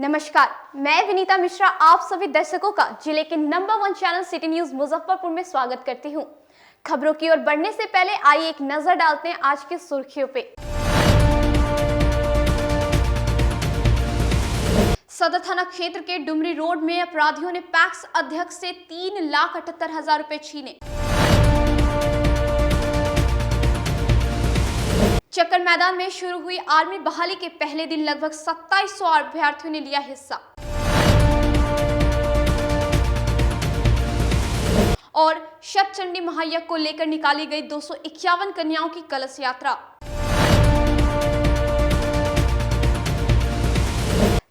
नमस्कार, मैं विनीता मिश्रा आप सभी दर्शकों का जिले के number 1 channel city news Muzaffarpur में स्वागत करती हूं। खबरों की ओर बढ़ने से पहले आइए एक नजर डालते हैं आज की सुर्खियों पे। सदर थाना क्षेत्र के डुमरी रोड में अपराधियों ने पैक्स अध्यक्ष से 3,78,000 रुपए छीने। चक्कर मैदान में शुरू हुई आर्मी बहाली के पहले दिन लगभग 2700 अभ्यर्थियों ने लिया हिस्सा। और शतचंडी महायज्ञ को लेकर निकाली गई 251 कन्याओं की कलश यात्रा।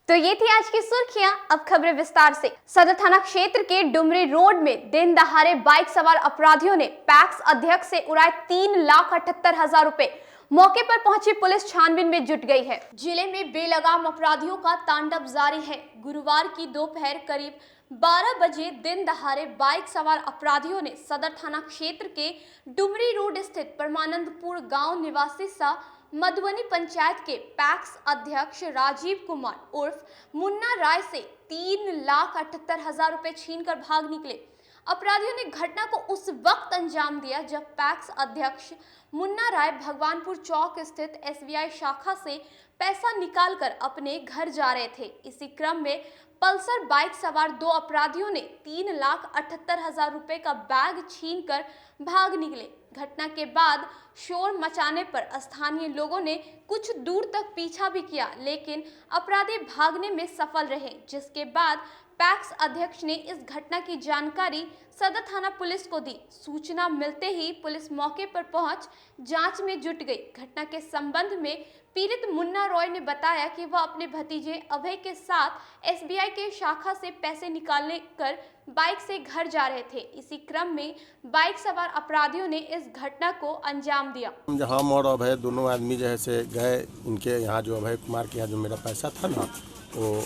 तो ये थी आज की सुर्खियां। अब खबरें विस्तार से। सदर थाना क्षेत्र के डुमरी रोड में दिन दहाड़े बाइक सवार अपराधियों ने पैक्स अध्यक्ष से उड़ाए 3,78,000 रुपए। मौके पर पहुंची पुलिस छानबीन में जुट गई है। जिले में बेलगाम अपराधियों का तांडव जारी है। गुरुवार की दोपहर करीब 12 बजे दिन दहाड़े बाइक सवार अपराधियों ने सदर थाना क्षेत्र के डुमरी रोड स्थित परमानंदपुर गांव निवासी सा मधुबनी पंचायत के पैक्स अध्यक्ष राजीव कुमार उर्फ मुन्ना राय से 3,78,000 रुपए छीनकर भाग निकले। अपराधियों ने घटना को उस वक्त अंजाम दिया जब पैक्स अध्यक्ष मुन्ना राय भगवानपुर चौक स्थित SBI शाखा से पैसा निकालकर अपने घर जा रहे थे। इसी क्रम में पल्सर बाइक सवार दो अपराधियों ने 3,78,000 रुपए का बैग छीनकर भाग निकले। घटना के बाद शोर मचाने पर स्थानीय लोगों ने कुछ दूर तक पीछा भी किया, लेकिन अपराधी भागने में सफल रहे, जिसके बाद पैक्स अध्यक्ष ने इस घटना की जानकारी सदर थाना पुलिस को दी। सूचना मिलते ही पुलिस मौके पर पहुंच जांच में जुट गई। घटना के संबंध में पीड़ित मुन्ना रॉय ने बताया कि वह अपने भतीजे अभय के साथ SBI के शाखा से पैसे निकालने कर बाइक से घर जा रहे थे। इसी क्रम में बाइक सवार अपराधियों ने इस घटना को अंजाम दिया। हम और अभय दोनों आदमी जैसे गए इनके यहाँ, जो अभय कुमार के यहाँ जो मेरा पैसा था ना वो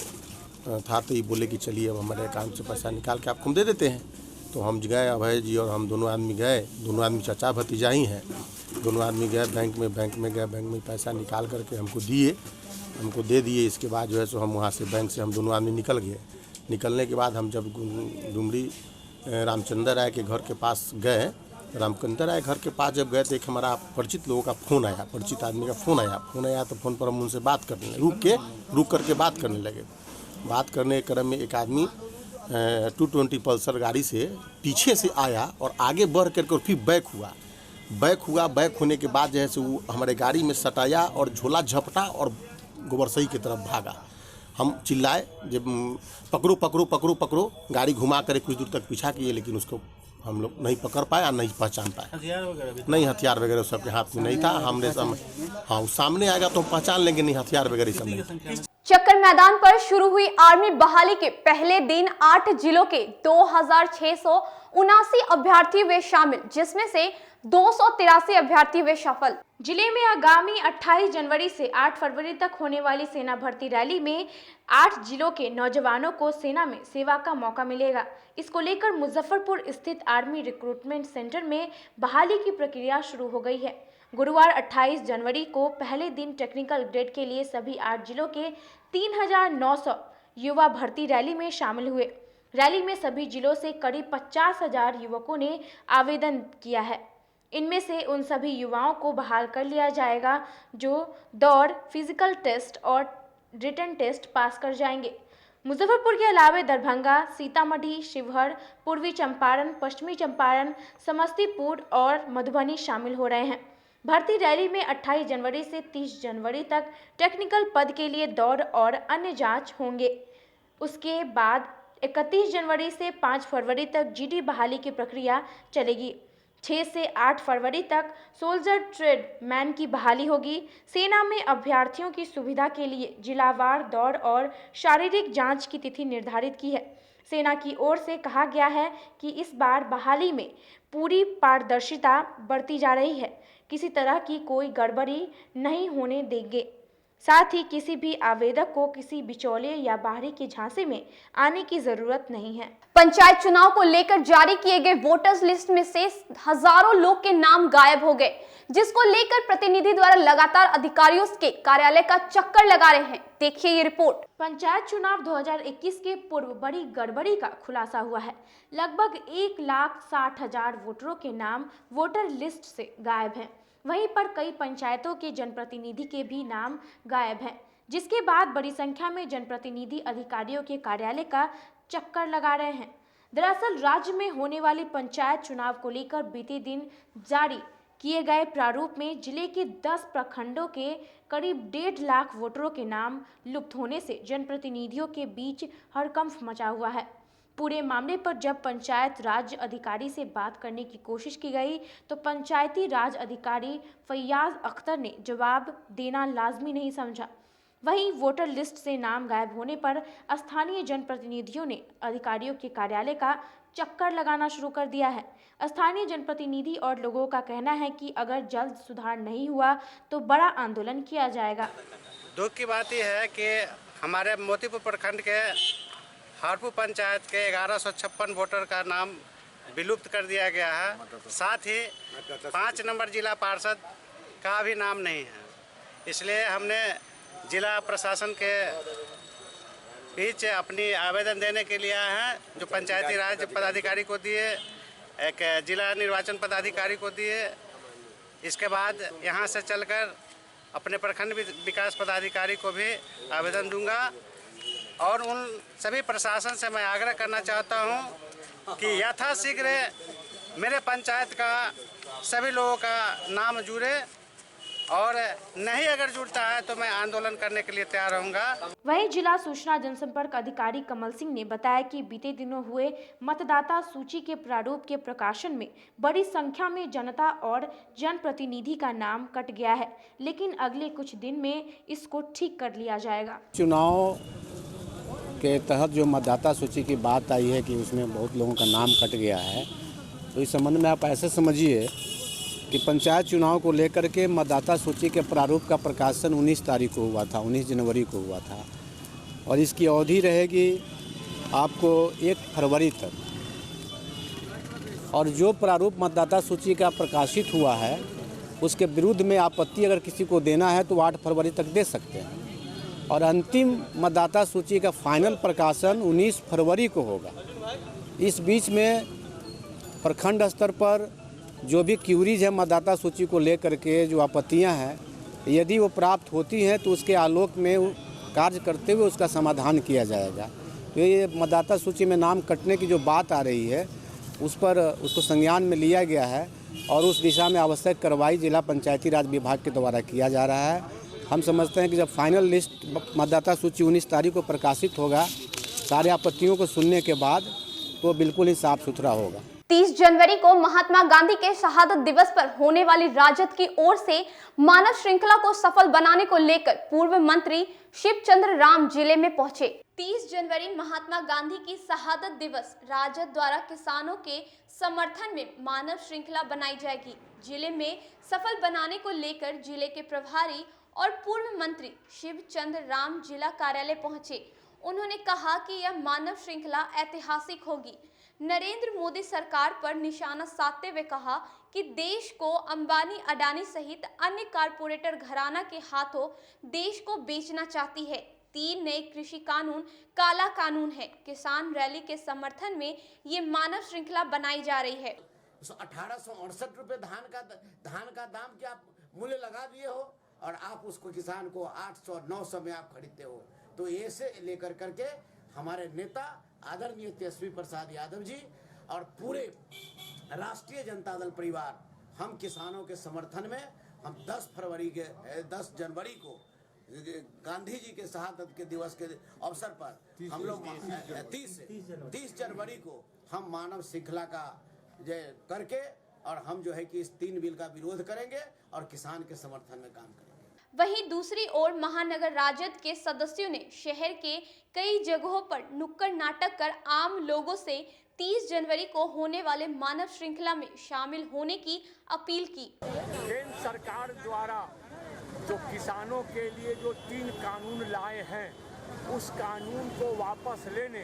था, तो ये बोले कि चलिए अब हमारे अकाउंट से पैसा निकाल के आपको हम दे देते हैं। तो हम गए, अभय जी और हम दोनों आदमी गए। दोनों आदमी चाचा भतीजा ही हैं। दोनों आदमी गए बैंक में गए, बैंक में पैसा निकाल करके हमको दे दिए। इसके बाद जो है सो हम वहाँ से बैंक से हम दोनों आदमी निकल गए। निकलने के बाद हम जब डुमरी रामचंद्र राय के घर के पास गए, रामचंद्र राय घर के पास जब गए तो एक हमारा परिचित लोगों का फ़ोन आया, परिचित आदमी का फ़ोन आया तो फ़ोन पर हम उनसे बात करने लगे, रुक करके बात करने लगे। बात करने के क्रम में एक आदमी 220 पल्सर गाड़ी से पीछे से आया और आगे बढ़ करके फिर बैक होने के बाद जो है सो वो हमारे गाड़ी में सटाया और झोला झपटा और गोबरसही की तरफ भागा। हम चिल्लाए जब पकड़ो पकड़ो पकड़ो पकड़ो, गाड़ी घुमा कर कुछ दूर तक पीछा किए, लेकिन उसको हम लोग नहीं पकड़ पाए और नहीं पहचान पाए। नहीं, हथियार वगैरह सबके हाथ में नहीं था। हमने हाँ, सामने आएगा तो हम पहचान लेंगे, नहीं हथियार वगैरह सब नहीं। चक्कर मैदान पर शुरू हुई आर्मी बहाली के पहले दिन 8 जिलों के 2,679 अभ्यर्थी हुए शामिल, जिसमें से 283 अभ्यर्थी हुए सफल। जिले में आगामी 28 जनवरी से 8 फरवरी तक होने वाली सेना भर्ती रैली में 8 जिलों के नौजवानों को सेना में सेवा का मौका मिलेगा। इसको लेकर मुजफ्फरपुर स्थित आर्मी रिक्रूटमेंट सेंटर में बहाली की प्रक्रिया शुरू हो गई है। गुरुवार 28 जनवरी को पहले दिन टेक्निकल ग्रेड के लिए सभी 8 जिलों के 3,900 युवा भर्ती रैली में शामिल हुए। रैली में सभी जिलों से करीब 50,000 युवकों ने आवेदन किया है। इनमें से उन सभी युवाओं को बहाल कर लिया जाएगा जो दौड़, फिजिकल टेस्ट और रिटन टेस्ट पास कर जाएंगे। मुजफ्फरपुर के अलावा दरभंगा, सीतामढ़ी, शिवहर, पूर्वी चंपारण, पश्चिमी चंपारण, समस्तीपुर और मधुबनी शामिल हो रहे हैं। भर्ती रैली में 28 जनवरी से 30 जनवरी तक टेक्निकल पद के लिए दौड़ और अन्य जांच होंगे। उसके बाद 31 जनवरी से 5 फरवरी तक GD बहाली की प्रक्रिया चलेगी। 6 से 8 फरवरी तक सोल्जर ट्रेड मैन की बहाली होगी। सेना में अभ्यर्थियों की सुविधा के लिए जिलावार दौड़ और शारीरिक जांच की तिथि निर्धारित की है। सेना की ओर से कहा गया है कि इस बार बहाली में पूरी पारदर्शिता बरती जा रही है। किसी तरह की कोई गड़बड़ी नहीं होने देंगे। साथ ही किसी भी आवेदक को किसी बिचौलिए या बाहरी के झांसे में आने की जरूरत नहीं है। पंचायत चुनाव को लेकर जारी किए गए वोटर्स लिस्ट में से हजारों लोग के नाम गायब हो गए, जिसको लेकर प्रतिनिधि द्वारा लगातार अधिकारियों के कार्यालय का चक्कर लगा रहे हैं। देखिए ये रिपोर्ट। पंचायत चुनाव 2021 के पूर्व बड़ी गड़बड़ी का खुलासा हुआ है। लगभग 1,60,000 वोटरों के नाम वोटर लिस्ट से गायब हैं। वहीं पर कई पंचायतों के जनप्रतिनिधि के भी नाम गायब हैं, जिसके बाद बड़ी संख्या में जनप्रतिनिधि अधिकारियों के कार्यालय का चक्कर लगा रहे हैं। दरअसल राज्य में होने वाले पंचायत चुनाव को लेकर बीते दिन जारी किए गए प्रारूप में जिले के 10 प्रखंडों के करीब 1.5 लाख वोटरों के नाम लुप्त होने से जनप्रतिनिधियों के बीच हड़कंप मचा हुआ है। पूरे मामले पर जब पंचायत राज अधिकारी से बात करने की कोशिश की गई तो पंचायती राज अधिकारी फैयाज अख्तर ने जवाब देना लाजमी नहीं समझा। वहीं वोटर लिस्ट से नाम गायब होने पर स्थानीय जनप्रतिनिधियों ने अधिकारियों के कार्यालय का चक्कर लगाना शुरू कर दिया है। स्थानीय जनप्रतिनिधि और लोगों का कहना है कि अगर जल्द सुधार नहीं हुआ तो बड़ा आंदोलन किया जाएगा। दुख की बात यह है कि हमारे मोतीपुर प्रखंड के हारपुर पंचायत के 1156 वोटर का नाम विलुप्त कर दिया गया है। साथ ही 5 नंबर जिला पार्षद का भी नाम नहीं है। इसलिए हमने जिला प्रशासन के बीच अपनी आवेदन देने के लिए आए हैं, जो पंचायती राज पदाधिकारी को दिए, एक जिला निर्वाचन पदाधिकारी को दिए। इसके बाद यहां से चलकर अपने प्रखंड विकास पदाधिकारी को भी आवेदन दूंगा और उन सभी प्रशासन से मैं आग्रह करना चाहता हूं कि यथाशीघ्र मेरे पंचायत का सभी लोगों का नाम जुड़े और नहीं अगर जुड़ता है तो मैं आंदोलन करने के लिए तैयार रहूंगा। वहीं जिला सूचना जनसंपर्क अधिकारी कमल सिंह ने बताया कि बीते दिनों हुए मतदाता सूची के प्रारूप के प्रकाशन में बड़ी संख्या में जनता और जनप्रतिनिधि का नाम कट गया है, लेकिन अगले कुछ दिन में इसको ठीक कर लिया जाएगा। चुनाव के तहत जो मतदाता सूची की बात आई है कि उसमें बहुत लोगों का नाम कट गया है, तो इस संबंध में आप ऐसे समझिए कि पंचायत चुनाव को लेकर के मतदाता सूची के प्रारूप का प्रकाशन 19 तारीख को हुआ था, 19 जनवरी को हुआ था और इसकी अवधि रहेगी आपको 1 फरवरी तक। और जो प्रारूप मतदाता सूची का प्रकाशित हुआ है उसके विरुद्ध में आपत्ति अगर किसी को देना है तो 8 फरवरी तक दे सकते हैं और अंतिम मतदाता सूची का फाइनल प्रकाशन 19 फरवरी को होगा। इस बीच में प्रखंड स्तर पर जो भी क्यूरीज है मतदाता सूची को लेकर के, जो आपत्तियां हैं, यदि वो प्राप्त होती हैं तो उसके आलोक में कार्य करते हुए उसका समाधान किया जाएगा। तो ये मतदाता सूची में नाम कटने की जो बात आ रही है उस पर उसको संज्ञान में लिया गया है और उस दिशा में आवश्यक कार्रवाई जिला पंचायती राज विभाग के द्वारा किया जा रहा है। हम समझते हैं कि जब फाइनल लिस्ट मतदाता सूची 19 तारीख को प्रकाशित होगा, सारे आपत्तियों को सुनने के बाद, तो बिल्कुल ही साफ सुथरा होगा। 30 जनवरी को महात्मा गांधी के शहादत दिवस पर होने वाली राजद की ओर से मानव श्रृंखला को सफल बनाने को लेकर पूर्व मंत्री शिवचंद्र राम जिले में पहुंचे। 30 जनवरी महात्मा गांधी की शहादत दिवस राजद द्वारा किसानों के समर्थन में मानव श्रृंखला बनाई जाएगी। जिले में सफल बनाने को लेकर जिले के प्रभारी और पूर्व मंत्री शिवचंद्र राम जिला कार्यालय पहुंचे। उन्होंने कहा कि यह मानव श्रृंखला ऐतिहासिक होगी। नरेंद्र मोदी सरकार पर निशाना साधते हुए कहा कि देश को अंबानी, अडानी सहित अन्य कारपोरेटर घराना के हाथों देश को बेचना चाहती है। 3 नए कृषि कानून काला कानून है। किसान रैली के समर्थन में ये मानव श्रृंखला बनाई जा रही है। 1868 रुपए धान का दाम क्या मूल्य लगा दिए हो और आप उसको किसान को 800-900 में आप खरीदते हो। तो ये से लेकर करके हमारे नेता आदरणीय तेजस्वी प्रसाद यादव जी और पूरे राष्ट्रीय जनता दल परिवार, हम किसानों के समर्थन में हम 10 जनवरी को गांधी जी के शहादत के दिवस के अवसर पर हम लोग 30 जनवरी को हम मानव श्रृंखला का करके और हम जो है कि इस 3 बिल का विरोध करेंगे और किसान के समर्थन में काम करेंगे। वहीं दूसरी ओर महानगर राजद के सदस्यों ने शहर के कई जगहों पर नुक्कड़ नाटक कर आम लोगों से 30 जनवरी को होने वाले मानव श्रृंखला में शामिल होने की अपील की। केंद्र सरकार द्वारा जो किसानों के लिए जो 3 कानून लाए हैं उस कानून को वापस लेने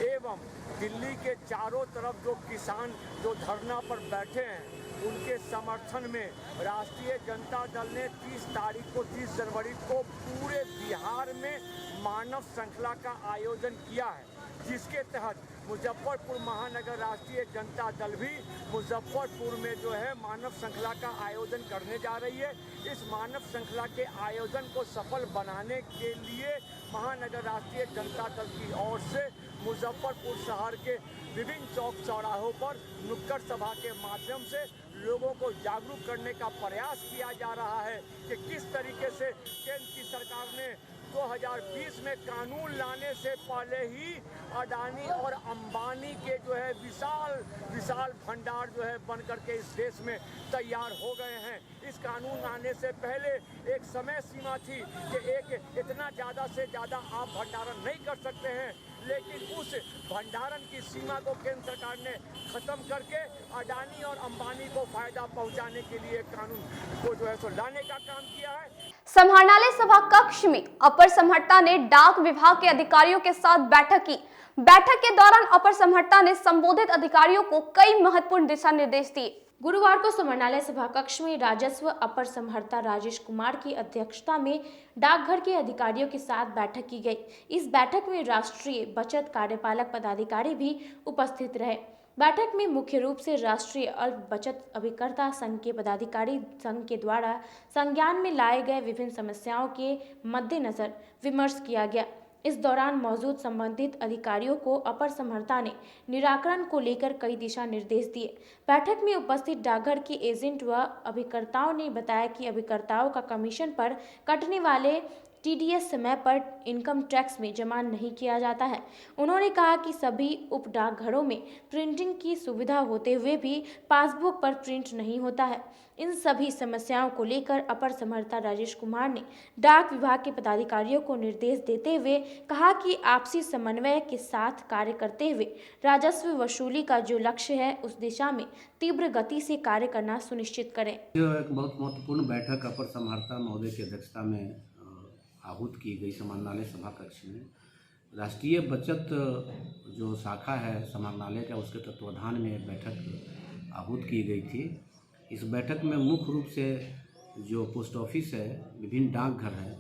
एवं दिल्ली के चारों तरफ जो किसान जो धरना पर बैठे हैं उनके समर्थन में राष्ट्रीय जनता दल ने 30 जनवरी को पूरे बिहार में मानव श्रृंखला का आयोजन किया है, जिसके तहत मुजफ्फरपुर महानगर राष्ट्रीय जनता दल भी मुजफ्फरपुर में जो है मानव श्रृंखला का आयोजन करने जा रही है। इस मानव श्रृंखला के आयोजन को सफल बनाने के लिए महानगर राष्ट्रीय जनता दल की ओर से मुजफ्फरपुर शहर के विभिन्न चौक चौराहों पर नुक्कड़ सभा के माध्यम से लोगों को जागरूक करने का प्रयास किया जा रहा है कि किस तरीके से केंद्र की सरकार ने 2020 में कानून लाने से पहले ही अडानी और अंबानी के जो है विशाल भंडार जो है बन करके इस देश में तैयार हो गए हैं। इस कानून आने से पहले एक समय सीमा थी कि इतना ज़्यादा से ज़्यादा आप भंडारण नहीं कर सकते हैं, लेकिन उस भंडारण की सीमा को केंद्र सरकार ने खत्म करके अडानी और अंबानी को फायदा पहुंचाने के लिए कानून को जो है सो लाने का काम किया है। समाहरणालय सभा कक्ष में अपर समहर्ता ने डाक विभाग के अधिकारियों के साथ बैठक की। बैठक के दौरान अपर समहर्ता ने संबोधित अधिकारियों को कई महत्वपूर्ण दिशा निर्देश दिए। गुरुवार को समाहरणालय सभा कक्ष में राजस्व अपर समहर्ता राजेश कुमार की अध्यक्षता में डाकघर के अधिकारियों के साथ बैठक की गई। इस बैठक में राष्ट्रीय बचत कार्यपालक पदाधिकारी भी उपस्थित रहे। बैठक में मुख्य रूप से राष्ट्रीय अल्प बचत अभिकर्ता संघ के पदाधिकारी संघ के द्वारा संज्ञान में लाए गए विभिन्न समस्याओं के मद्देनजर विमर्श किया गया। इस दौरान मौजूद संबंधित अधिकारियों को अपर समहर्ता ने निराकरण को लेकर कई दिशा निर्देश दिए। बैठक में उपस्थित डाकघर के एजेंट व अभिकर्ताओं ने बताया कि अभिकर्ताओं का कमीशन पर कटने वाले टीडीएस समय पर इनकम टैक्स में जमा नहीं किया जाता है। उन्होंने कहा कि सभी उप डाकघरों में प्रिंटिंग की सुविधा होते हुए भी पासबुक पर प्रिंट नहीं होता है। इन सभी समस्याओं को लेकर अपर समहर्ता राजेश कुमार ने डाक विभाग के पदाधिकारियों को निर्देश देते हुए कहा कि आपसी समन्वय के साथ कार्य करते हुए राजस्व वसूली का जो लक्ष्य है उस दिशा में तीव्र गति से कार्य करना सुनिश्चित करें। एक बहुत महत्वपूर्ण बैठक अपर समहर्ता महोदय की अध्यक्षता में आहूत की गई समाहरणालय सभा कक्ष में। राष्ट्रीय बचत जो शाखा है समाहरणालय का, उसके तत्वाधान में बैठक आहूत की गई थी। इस बैठक में मुख्य रूप से जो पोस्ट ऑफिस है, विभिन्न डाकघर है,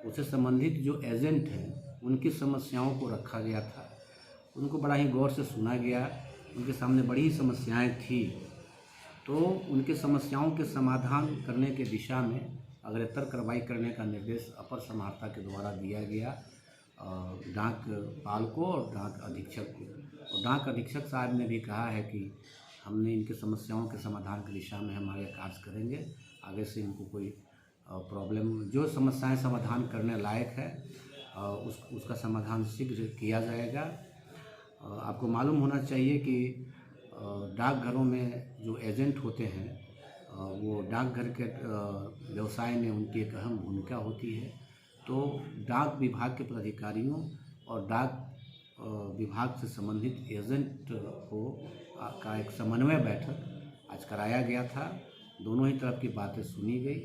उससे संबंधित जो एजेंट हैं उनकी समस्याओं को रखा गया था। उनको बड़ा ही गौर से सुना गया। उनके सामने बड़ी ही समस्याएं थी, तो उनके समस्याओं के समाधान करने के दिशा में अग्रतर कार्रवाई करने का निर्देश अपर समहर्ता के द्वारा दिया गया डाक पाल को और डाक अधीक्षक को। और डाक अधीक्षक साहब ने भी कहा है कि हमने इनके समस्याओं के समाधान की दिशा में हम आगे कार्य करेंगे। आगे से इनको कोई प्रॉब्लम, जो समस्याएं समाधान करने लायक है उसका समाधान शीघ्र किया जाएगा। आपको मालूम होना चाहिए कि डाकघरों में जो एजेंट होते हैं वो डाकघर के व्यवसाय में उनकी एक अहम भूमिका होती है। तो डाक विभाग के पदाधिकारियों और डाक विभाग से संबंधित एजेंट को का एक समन्वय बैठक आज कराया गया था। दोनों ही तरफ की बातें सुनी गई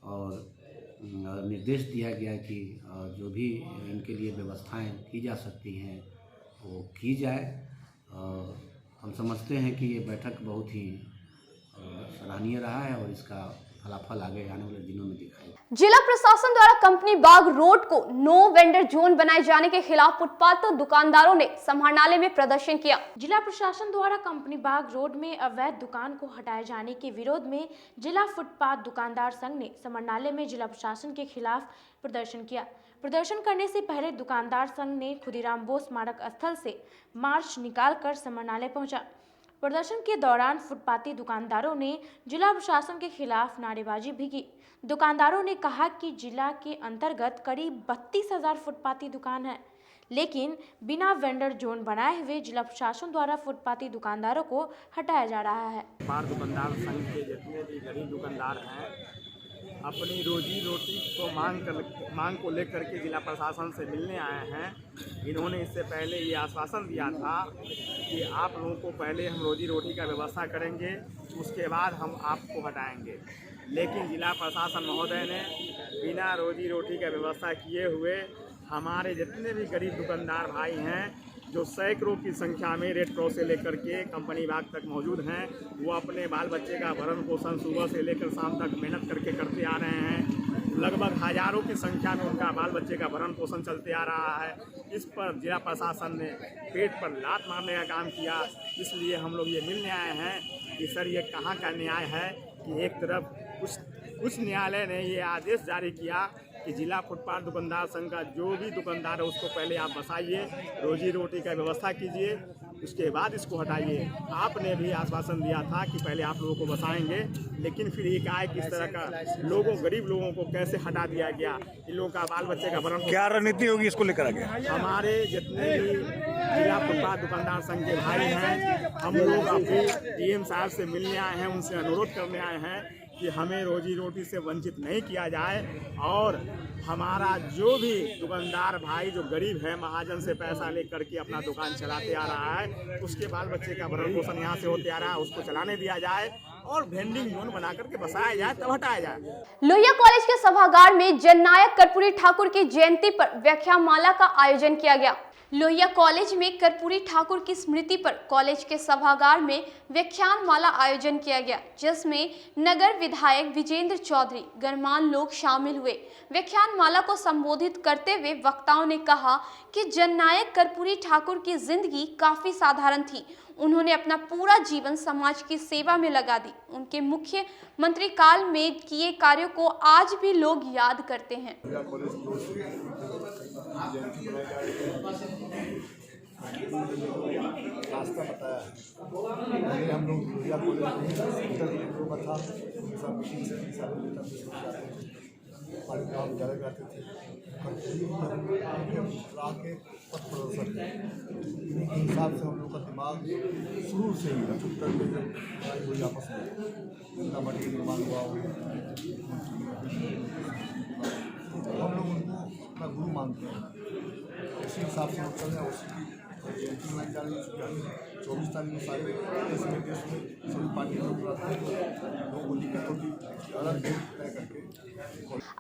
और निर्देश दिया गया कि जो भी इनके लिए व्यवस्थाएं की जा सकती हैं वो की जाए। हम समझते हैं कि ये बैठक बहुत ही सराहनीय रहा है और इसका फलाफल आगे आने वाले दिनों में दिखाई। जिला प्रशासन द्वारा कंपनी बाग रोड को नो वेंडर जोन बनाए जाने के खिलाफ फुटपाथ दुकानदारों ने समाहरणालय में प्रदर्शन किया। जिला प्रशासन द्वारा कंपनी बाग रोड में अवैध दुकान को हटाए जाने के विरोध में जिला फुटपाथ दुकानदार संघ ने समाहरणालय में जिला प्रशासन के खिलाफ प्रदर्शन किया। प्रदर्शन करने से पहले दुकानदार संघ ने खुदीराम बोस स्मारक स्थल से मार्च निकालकर समाहरणालय पहुंचा। प्रदर्शन के दौरान फुटपाती दुकानदारों ने जिला प्रशासन के खिलाफ नारेबाजी भी की। दुकानदारों ने कहा कि जिला के अंतर्गत करीब 32,000 फुटपाती दुकान है, लेकिन बिना वेंडर जोन बनाए हुए जिला प्रशासन द्वारा फुटपाती दुकानदारों को हटाया जा रहा है। दुकानदार संघ के जितने भी गरीब दुकानदार हैं अपनी रोजी रोटी को मांग को लेकर के जिला प्रशासन से मिलने आए हैं। इन्होंने इससे पहले ये आश्वासन दिया था कि आप लोगों को पहले हम रोजी रोटी का व्यवस्था करेंगे, उसके बाद हम आपको हटाएंगे। लेकिन जिला प्रशासन महोदय ने बिना रोजी रोटी का व्यवस्था किए हुए हमारे जितने भी गरीब दुकानदार भाई हैं जो सैकड़ों की संख्या में रेड क्रॉस से लेकर के कंपनी बाग तक मौजूद हैं, वो अपने बाल बच्चे का भरण पोषण सुबह से लेकर शाम तक मेहनत करके करते आ रहे हैं। लगभग हजारों की संख्या में उनका बाल बच्चे का भरण पोषण चलते आ रहा है। इस पर जिला प्रशासन ने पेट पर लात मारने का काम किया। इसलिए हम लोग ये मिलने आए हैं कि सर ये कहाँ का न्याय है कि एक तरफ उच्च न्यायालय ने ये आदेश जारी किया कि जिला फुटपाथ दुकानदार संघ का जो भी दुकानदार है उसको पहले आप बसाइए, रोजी रोटी का व्यवस्था कीजिए, उसके बाद इसको हटाइए। आपने भी आश्वासन दिया था कि पहले आप लोगों को बसाएंगे, लेकिन फिर ये कहा कि इस तरह का लोगों गरीब लोगों को कैसे हटा दिया गया। इन लोगों का बाल बच्चे का भरण क्या रणनीति होगी इसको लेकर आगे? हमारे जितने भी जिला फुटपाथ दुकानदार संघ के भाई हैं, हम लोग अभी डीएम साहब से मिलने आए हैं, उनसे अनुरोध करने आए हैं कि हमें रोजी रोटी से वंचित नहीं किया जाए और हमारा जो भी दुकानदार भाई जो गरीब है, महाजन से पैसा लेकर के अपना दुकान चलाते आ रहा है, उसके बाल बच्चे का भरण पोषण यहाँ से होते आ रहा है, उसको चलाने दिया जाए और वेंडिंग जोन बना करके बसाया जाए, तब हटाया जाए। लोहिया कॉलेज के सभागार में जननायक कर्पूरी ठाकुर की जयंती पर व्याख्यानमाला का आयोजन किया गया। लोहिया कॉलेज में कर्पूरी ठाकुर की स्मृति पर कॉलेज के सभागार में व्याख्यानमाला आयोजन किया गया, जिसमें नगर विधायक विजेंद्र चौधरी गणमान्य लोग शामिल हुए। व्याख्यानमाला को संबोधित करते हुए वक्ताओं ने कहा कि जननायक कर्पूरी ठाकुर की जिंदगी काफी साधारण थी। उन्होंने अपना पूरा जीवन समाज की सेवा में लगा दी। उनके मुख्यमंत्री काल में किए कार्यों को आज भी लोग याद करते हैं। रास्ता बताया है हम लोग लोहिया कॉलेज गाँव ज़्यादा जाते थे के पथ प्रदर्शन इन्हीं के हिसाब से हम लोग का दिमाग शुरू से ही 75 में जब लड़ाई हुई आपस में मटी निर्माण हुआ तो हम लोग उनको अपना गुरु मानते हैं। उसी हिसाब से हम चल रहे हैं। उसकी जयंती मनाई जा रही है 24 तारीख में सारे देश में सभी पार्टी लोगों को दिक्कत होगी अलग तय करके।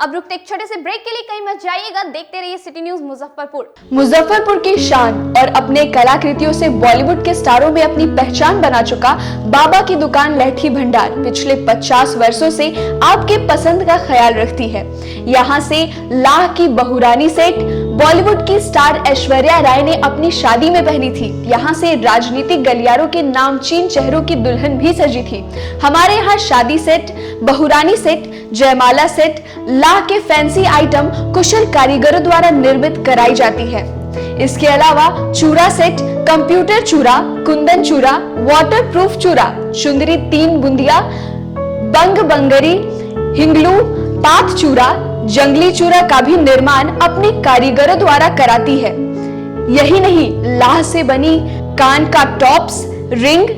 अब रुकते एक छोटे से ब्रेक के लिए, कहीं मत जाइएगा, देखते रहिए सिटी न्यूज मुजफ्फरपुर। मुजफ्फरपुर की शान और अपने कलाकृतियों से बॉलीवुड के स्टारों में अपनी पहचान बना चुका बाबा की दुकान लहठी भंडार पिछले 50 वर्षों से आपके पसंद का ख्याल रखती है। यहाँ से लाह की बहुरानी सेट बॉलीवुड की स्टार ऐश्वर्या राय ने अपनी शादी में पहनी थी। यहाँ से राजनीतिक गलियारों के नामचीन चेहरों की दुल्हन भी सजी थी। हमारे यहाँ शादी सेट, बहुरानी सेट, जयमाला सेट, लाह के फैंसी आइटम कुशल कारीगरों द्वारा निर्मित कराई जाती है। इसके अलावा चूड़ा सेट, कंप्यूटर चूड़ा, कुंदन चूड़ा, वाटरप्रूफ चूड़ा, चुंदरी 3 बुंदिया, बंग बंगरी, हिंगलू, पात चूड़ा, जंगली चूड़ा का भी निर्माण अपने कारीगरों द्वारा कराती है। यही नहीं, लाह से बनी कान का टॉप्स, रिंग,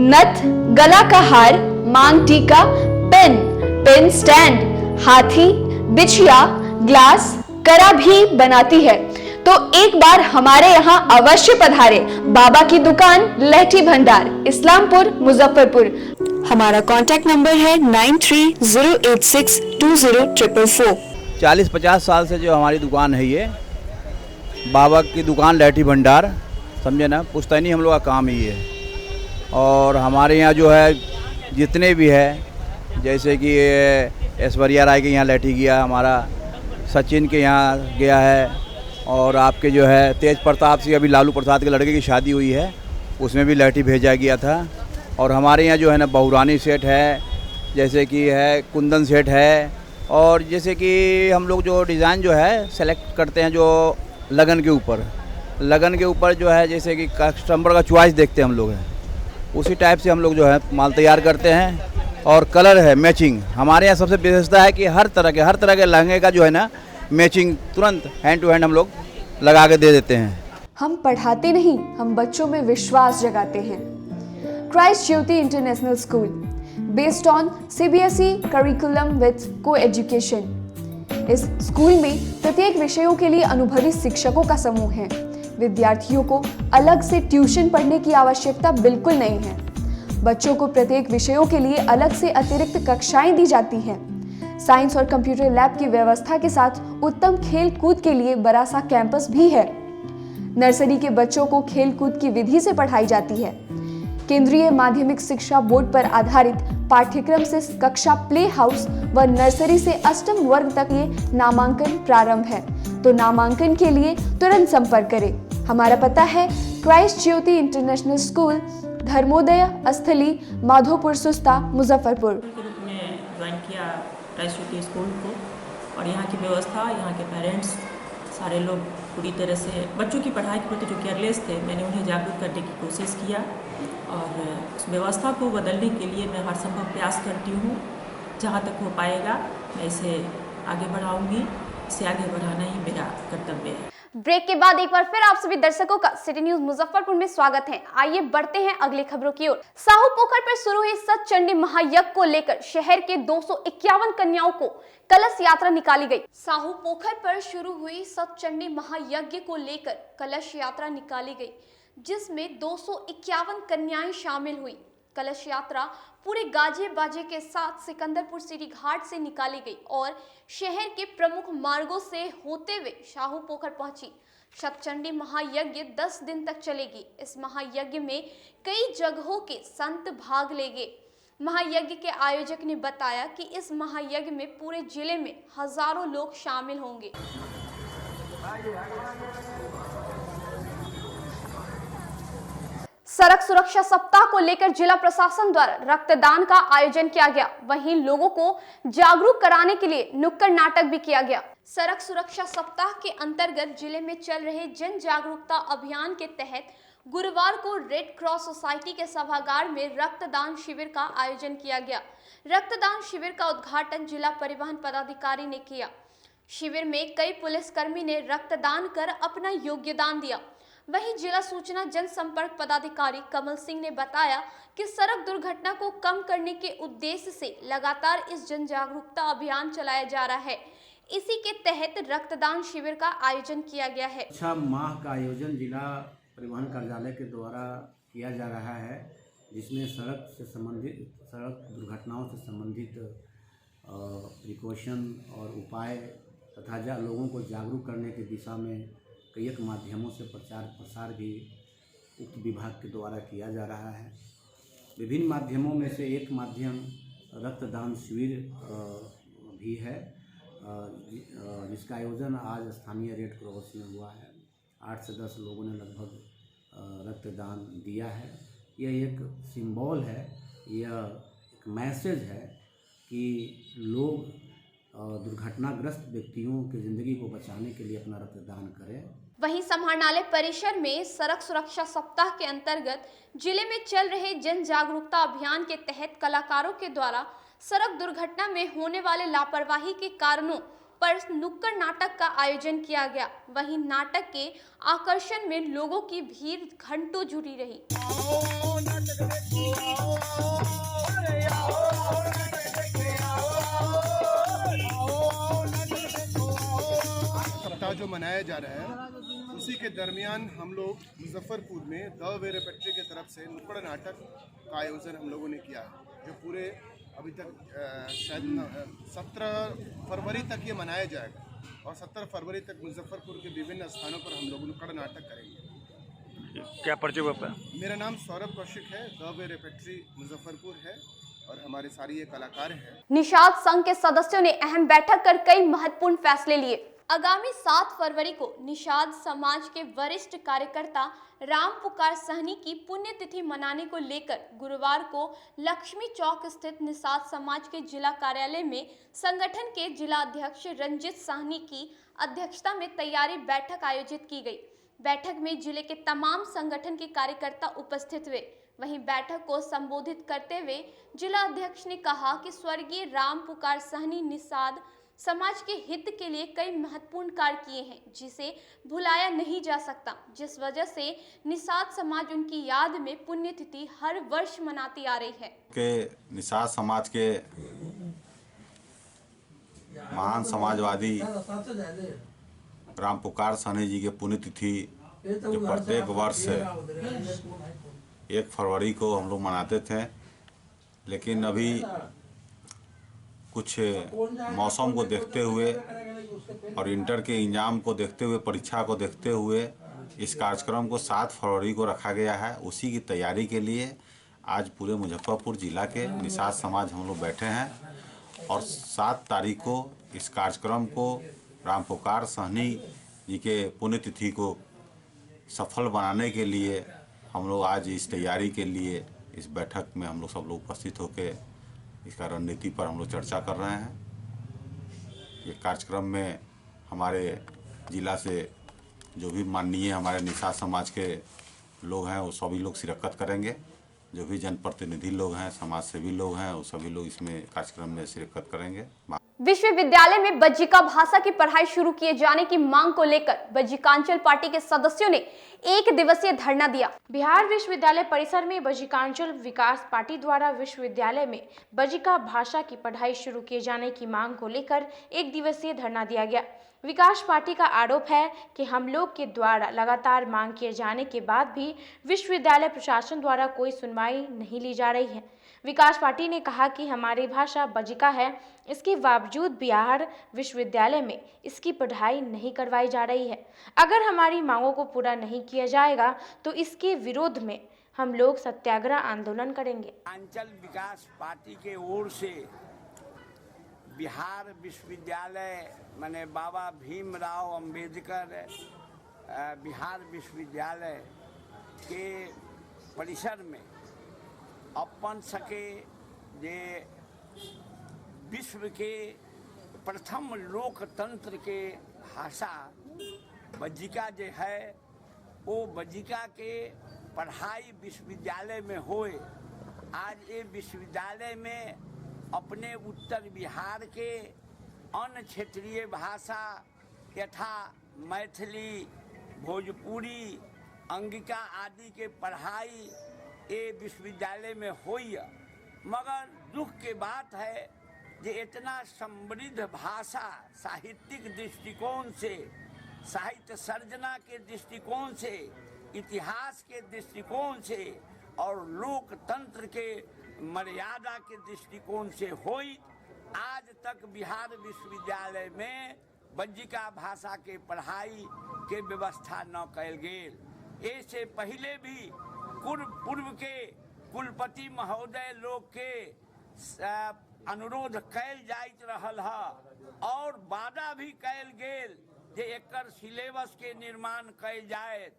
नथ, गला का हार, मांग टीका, पेन स्टैंड, हाथी, बिछिया, ग्लास, करा भी बनाती है। तो एक बार हमारे यहाँ अवश्य पधारे। बाबा की दुकान लहठी भंडार, इस्लामपुर, मुजफ्फरपुर। हमारा कांटेक्ट नंबर है 9308620444। 40-50 साल से जो हमारी दुकान है, ये बाबा की दुकान लहठी भंडार, समझे ना, पुश्तैनी हम लोग का काम ही है। और हमारे यहाँ जो है जितने भी है, जैसे कि ऐश्वर्या राय के यहाँ लहठी गया, हमारा सचिन के यहाँ गया है, और आपके जो है तेज प्रताप सिंह, अभी लालू प्रसाद के लड़के की शादी हुई है, उसमें भी लहठी भेजा गया था। और हमारे यहाँ जो है ना बहुरानी सेट है, जैसे कि है कुंदन सेट है, और जैसे कि हम लोग जो डिज़ाइन जो है सेलेक्ट करते हैं जो लगन के ऊपर जो है, जैसे कि कस्टमर का चॉइस देखते हैं हम लोग हैं, उसी टाइप से हम लोग जो है माल तैयार करते हैं। और कलर है मैचिंग, हमारे यहाँ सबसे विशेषता है कि हर तरह के लहंगे का जो है ना मैचिंग तुरंत हैंड टू हैंड हम लोग लगा के दे देते हैं। हम पढ़ाते नहीं, हम बच्चों में विश्वास जगाते हैं। Christ Jyoti international school, based on CBSE curriculum with co-education. इस स्कूल में प्रत्येक विषयों के लिए अनुभवी शिक्षकों का समूह है। विद्यार्थियों को अलग से ट्यूशन पढ़ने की आवश्यकता बिल्कुल नहीं है। बच्चों को प्रत्येक विषयों के लिए अलग से अतिरिक्त कक्षाएं दी जाती हैं। साइंस और कंप्यूटर लैब की व्यवस्था के साथ उत्तम खेल कूद के लिए बड़ा सा कैंपस भी है। नर्सरी के बच्चों को खेल कूद की विधि से पढ़ाई जाती है। केंद्रीय माध्यमिक शिक्षा बोर्ड पर आधारित पाठ्यक्रम से कक्षा प्ले हाउस व नर्सरी से अष्टम वर्ग तक ये नामांकन प्रारंभ है। तो नामांकन के लिए तुरंत संपर्क करें। हमारा पता है Christ Jyoti international school, Dharmodaya स्थली, माधोपुर सुस्ता, मुजफ्फरपुर। के रूप में ज्वाइन किया क्राइस्ट ज्योति स्कूल को, और यहाँ की व्यवस्था, यहाँ के पेरेंट्स सारे लोग पूरी तरह से बच्चों की पढ़ाई के प्रति जो केयरलेस थे, मैंने उन्हें जागरूक करने की कोशिश किया और उस व्यवस्था को बदलने के लिए मैं हर संभव प्रयास करती हूँ। जहाँ तक हो पाएगा मैं इसे आगे बढ़ाऊंगी। इसे आगे बढ़ाना ही मेरा कर्तव्य है। ब्रेक के बाद एक बार फिर आप सभी दर्शकों का सिटी न्यूज मुजफ्फरपुर में स्वागत है। आइए बढ़ते हैं अगली खबरों की ओर। साहू पोखर पर शुरू हुई सतचंडी महायज्ञ को लेकर शहर के 251 कन्याओं को कलश यात्रा निकाली गई। साहू पोखर पर शुरू हुई सतचंडी महायज्ञ को लेकर कलश यात्रा निकाली गई, जिसमें 251 कन्याएं शामिल हुई। कलश यात्रा पूरे गाजे बाजे के साथ सिकंदरपुर सिटी घाट से निकाली गई और शहर के प्रमुख मार्गों से होते हुए साहू पोखर पहुंची। सतचंडी महायज्ञ 10 दिन तक चलेगी। इस महायज्ञ में कई जगहों के संत भाग लेंगे। महायज्ञ के आयोजक ने बताया कि इस महायज्ञ में पूरे जिले में हजारों लोग शामिल होंगे। सड़क सुरक्षा सप्ताह को लेकर जिला प्रशासन द्वारा रक्तदान का आयोजन किया गया। वहीं लोगों को जागरूक कराने के लिए नुक्कड़ नाटक भी किया गया। सड़क सुरक्षा सप्ताह के अंतर्गत जिले में चल रहे जन जागरूकता अभियान के तहत गुरुवार को रेड क्रॉस सोसाइटी के सभागार में रक्तदान शिविर का आयोजन किया गया। रक्तदान शिविर का उद्घाटन जिला परिवहन पदाधिकारी ने किया। शिविर में कई पुलिसकर्मी ने रक्तदान कर अपना योगदान दिया। वहीं जिला सूचना जनसंपर्क पदाधिकारी कमल सिंह ने बताया कि सड़क दुर्घटना को कम करने के उद्देश्य से लगातार इस जन जागरूकता अभियान चलाया जा रहा है। इसी के तहत रक्तदान शिविर का आयोजन किया गया है। अच्छा माह का आयोजन जिला परिवहन कार्यालय के द्वारा किया जा रहा है, जिसमें सड़क दुर्घटनाओं से संबंधित प्रिकॉशन और उपाय तथा लोगों को जागरूक करने की दिशा में कई एक माध्यमों से प्रचार प्रसार भी उक्त विभाग के द्वारा किया जा रहा है। विभिन्न माध्यमों में से एक माध्यम रक्तदान शिविर भी है, जिसका आयोजन आज स्थानीय रेड क्रॉस में हुआ है। 8 से 10 लोगों ने लगभग रक्तदान दिया है। यह एक सिंबल है, यह एक मैसेज है कि लोग दुर्घटनाग्रस्त व्यक्तियों की ज़िंदगी को बचाने के लिए अपना रक्तदान करें। वहीं समाहरणालय परिसर में सड़क सुरक्षा सप्ताह के अंतर्गत जिले में चल रहे जन जागरूकता अभियान के तहत कलाकारों के द्वारा सड़क दुर्घटना में होने वाले लापरवाही के कारणों पर नुक्कड़ नाटक का आयोजन किया गया। वहीं नाटक के आकर्षण में लोगों की भीड़ घंटों जुड़ी रही। सप्ताह जो मनाया जा रहा है, उसी के दरमियान हम लोग मुजफ्फरपुर में द वेरे फैक्ट्री की तरफ से नुक्कड़ नाटक का आयोजन हम लोगों ने किया है, जो पूरे अभी तक शायद 17 फरवरी तक ये मनाया जाएगा और 17 फरवरी तक मुजफ्फरपुर के विभिन्न स्थानों पर हम लोग नुक्कड़ नाटक करेंगे। क्या परिचय हुआ आपका? मेरा नाम सौरभ कौशिक है, द वेरे फैक्ट्री मुजफ्फरपुर है और हमारे सारे ये कलाकार हैं। निषाद संघ के सदस्यों ने अहम बैठक कर कई महत्वपूर्ण फैसले लिए। आगामी 7 फरवरी को निषाद समाज के वरिष्ठ कार्यकर्ता राम पुकार सहनी की पुण्यतिथि मनाने को लेकर गुरुवार को लक्ष्मी चौक स्थित निषाद समाज के जिला कार्यालय में संगठन के जिला अध्यक्ष रंजित सहनी की अध्यक्षता में तैयारी बैठक आयोजित की गई। बैठक में जिले के तमाम संगठन के कार्यकर्ता उपस्थित हुए। वहीं बैठक को संबोधित करते हुए जिला अध्यक्ष ने कहा कि स्वर्गीय राम पुकार सहनी निषाद समाज के हित के लिए कई महत्वपूर्ण कार्य किए हैं, जिसे भुलाया नहीं जा सकता, जिस वजह से निषाद समाज उनकी याद में पुण्यतिथि हर वर्ष मनाती आ रही है। के निषाद समाज के महान समाजवादी राम पुकार सहनी जी के पुण्यतिथि जो प्रत्येक वर्ष 1 फरवरी को हम लोग मनाते थे, लेकिन अभी कुछ मौसम को देखते हुए और इंटर के एग्ज़ाम को देखते हुए, परीक्षा को देखते हुए इस कार्यक्रम को 7 फरवरी को रखा गया है। उसी की तैयारी के लिए आज पूरे मुजफ्फरपुर ज़िला के निषाद समाज हम लोग बैठे हैं और 7 तारीख को इस कार्यक्रम को राम पुकार सहनी जी के पुण्यतिथि को सफल बनाने के लिए हम लोग आज इस तैयारी के लिए इस बैठक में हम लोग सब लोग उपस्थित होकर इसका रणनीति पर हम लोग चर्चा कर रहे हैं। ये कार्यक्रम में हमारे ज़िला से जो भी माननीय हमारे निषाद समाज के लोग हैं वो सभी लोग शिरकत करेंगे। जो भी जनप्रतिनिधि लोग हैं, समाज सेवी लोग हैं, वो सभी लोग इसमें कार्यक्रम में शिरकत करेंगे। विश्वविद्यालय में बज्जिका भाषा की पढ़ाई शुरू किए जाने की मांग को लेकर बज्जिकांचल पार्टी के सदस्यों ने 1 दिवसीय धरना दिया। बिहार विश्वविद्यालय परिसर में बज्जिकांचल विकास पार्टी द्वारा विश्वविद्यालय में बज्जिका भाषा की पढ़ाई शुरू किए जाने की मांग को लेकर 1 दिवसीय धरना दिया गया। विकास पार्टी का आरोप है कि हम लोग के द्वारा लगातार मांग किए जाने के बाद भी विश्वविद्यालय प्रशासन द्वारा कोई सुनवाई नहीं ली जा रही है। विकास पार्टी ने कहा कि हमारी भाषा बज्जिका है, इसके बावजूद बिहार विश्वविद्यालय में इसकी पढ़ाई नहीं करवाई जा रही है। अगर हमारी मांगों को पूरा नहीं किया जाएगा तो इसके विरोध में हम लोग सत्याग्रह आंदोलन करेंगे। अंचल विकास पार्टी के ओर से बिहार विश्वविद्यालय माने बाबा भीमराव अंबेडकर बिहार विश्वविद्यालय के परिसर में अपन सके जे विश्व के प्रथम लोकतंत्र के भाषा बज्जिका जे है वो बज्जिका के पढ़ाई विश्वविद्यालय में होए। आज ये विश्वविद्यालय में अपने उत्तर बिहार के अन्य क्षेत्रीय भाषा यथा मैथिली, भोजपुरी, अंगिका आदि के पढ़ाई ये विश्वविद्यालय में होई। मगर दुख के बात है कि इतना समृद्ध भाषा साहित्यिक दृष्टिकोण से, साहित्य सर्जना के दृष्टिकोण से, इतिहास के दृष्टिकोण से और लोकतंत्र के मर्यादा के दृष्टिकोण से होई। आज तक बिहार विश्वविद्यालय में बज्जिका भाषा के पढ़ाई के व्यवस्था न कयल गेल। इससे पहले भी पूर्व के कुलपति महोदय लोग के अनुरोध कैल जाइत रहल है और वादा भी कैल गेल जे एकर सिलेबस के निर्माण कैल जाए।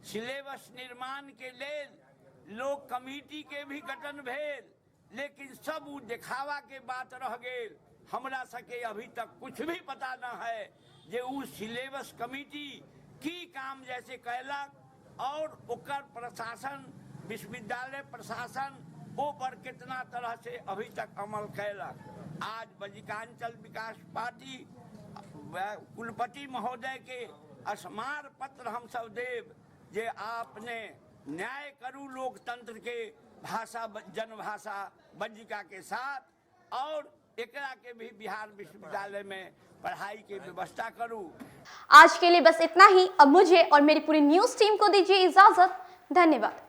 सिलेबस निर्माण के लेल लोग कमिटी के भी गठन भेल, लेकिन सब वो दिखावा के बात रह गेल। हमरा सके अभी तक कुछ भी पता न है जे वो सिलेबस कमिटी की काम जैसे कैलक और ओकर प्रशासन, विश्वविद्यालय प्रशासन ओ पर कितना तरह से अभी तक अमल कैलक। आज बज्जिकांचल विकास पार्टी कुलपति महोदय के स्मार पत्र हम सब देव जे आपने न्याय करू लोकतंत्र के भाषा जनभाषा बज्जिका के साथ और एकरा के भी बिहार विश्वविद्यालय में पढ़ाई की व्यवस्था करूं। आज के लिए बस इतना ही। अब मुझे और मेरी पूरी न्यूज टीम को दीजिए इजाजत। धन्यवाद।